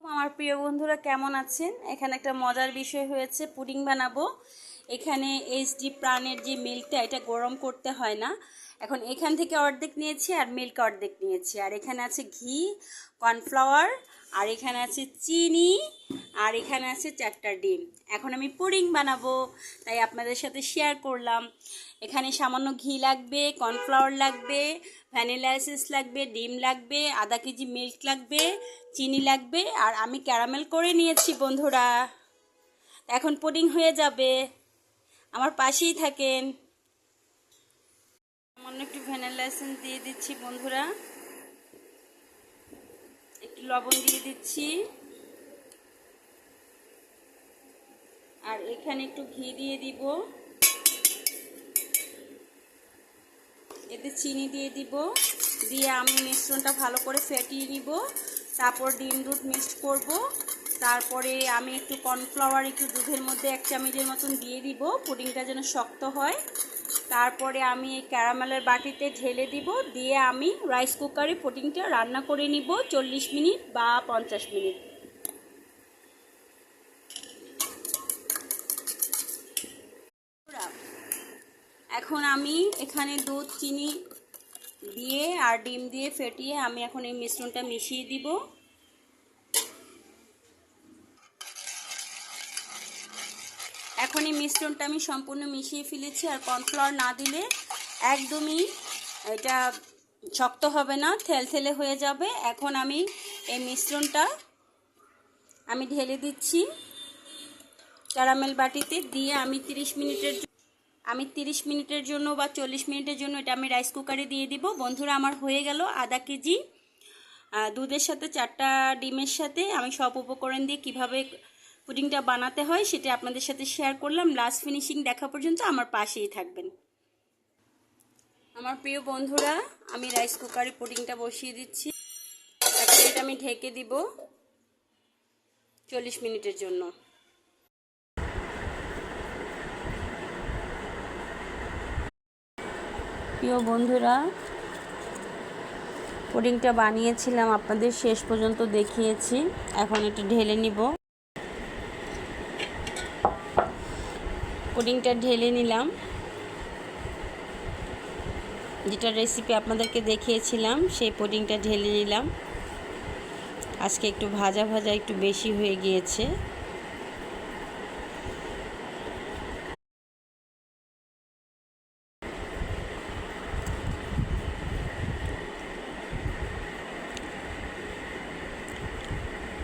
আমার প্রিয় বন্ধুরা কেমন আছেন? এখানে একটা মজার বিষয় হয়েছে, পুডিং বানাবো। এখানে এইচডি প্রাণের যে মিল্কটা, এটা গরম করতে হয় না। এখন এখান থেকে অর্ধেক নিয়েছি আর মিল্ক অর্ধেক নিয়েছি, আর এখানে আছে ঘি, কর্নফ্লাওয়ার, আর এখানে আছে চিনি, আর এখানে আছে 4টা ডিম। এখন আমি পুডিং বানাবো, তাই আপনাদের সাথে শেয়ার করলাম। এখানে সামান্য ঘি লাগবে, কর্নফ্লাওয়ার লাগবে, ভ্যানিলা এসেন্স লাগবে, ডিম লাগবে, আধা কেজি মিল্ক লাগবে, চিনি লাগবে, আর আমি ক্যারামেল করে নিয়েছি বন্ধুরা। এখন পুডিং হয়ে যাবে, আমার পাশেই থাকেন। সামান্য একটু ভ্যানিলা এসেন্স দিয়ে দিচ্ছি বন্ধুরা, একটু লবণ দিয়ে দিচ্ছি, আর এখানে একটু ঘি দিয়ে দিব, এতে চিনি দিয়ে দিব, দিয়ে আমি মিশ্রণটা ভালো করে ফেটিয়ে নিব। তারপর ডিম দুধ মিক্সড করব। তারপরে আমি একটু কর্নফ্লাওয়ার একটু দুধের মধ্যে 1 চামচের মতন দিয়ে দিব, পুডিংটা যেন শক্ত হয়। তারপরে আমি এই ক্যারামেলের বাটিতে ঢেলে দিব, দিয়ে আমি রাইস কুকারে পুডিংটা রান্না করে নিব 40 মিনিট বা 50 মিনিট। এখন আমি এখানে দুধ, চিনি দিয়ে আর ডিম দিয়ে ফেটিয়ে আমি এখন এই মিশ্রণটা মিশিয়ে দিব। এখন এই মিশ্রণটা আমি সম্পূর্ণ মিশিয়ে ফেলেছি, আর কর্নফ্লাওয়ার না দিলে একদমই এটা শক্ত হবে না, থেলথেলে হয়ে যাবে। এখন আমি এই মিশ্রণটা আমি ঢেলে দিচ্ছি ক্যারামেল বাটিতে, দিয়ে আমি 30 মিনিটের জন্য বা 40 মিনিটের জন্য এটা আমি রাইস কুকারে দিয়ে দিব। বন্ধুরা, আমার হয়ে গেল আধা কেজি দুধের সাথে 4টা ডিমের সাথে আমি সব উপকরণ দিয়ে কিভাবে পুডিংটা বানাতে হয় সেটা আপনাদের সাথে শেয়ার করলাম। লাস্ট ফিনিশিং দেখা পর্যন্ত আমার পাশেই থাকবেন। আমার প্রিয় বন্ধুরা, আমি রাইস কুকারে পুডিংটা বসিয়ে দিচ্ছি। এখন এটা আমি ঢেকে দিব 40 মিনিটের জন্য। প্রিয় বন্ধুরা, পুডিংটা বানিয়েছিলাম, আপনাদের শেষ পর্যন্ত দেখিয়েছি। এখন এটা ঢেলে নিব। পুডিংটা ঢেলে নিলাম, যেটা রেসিপি আপনাদেরকে দেখিয়েছিলাম সেই পুডিংটা ঢেলে নিলাম। আজকে একটু ভাজা ভাজা একটু বেশি হয়ে গিয়েছে।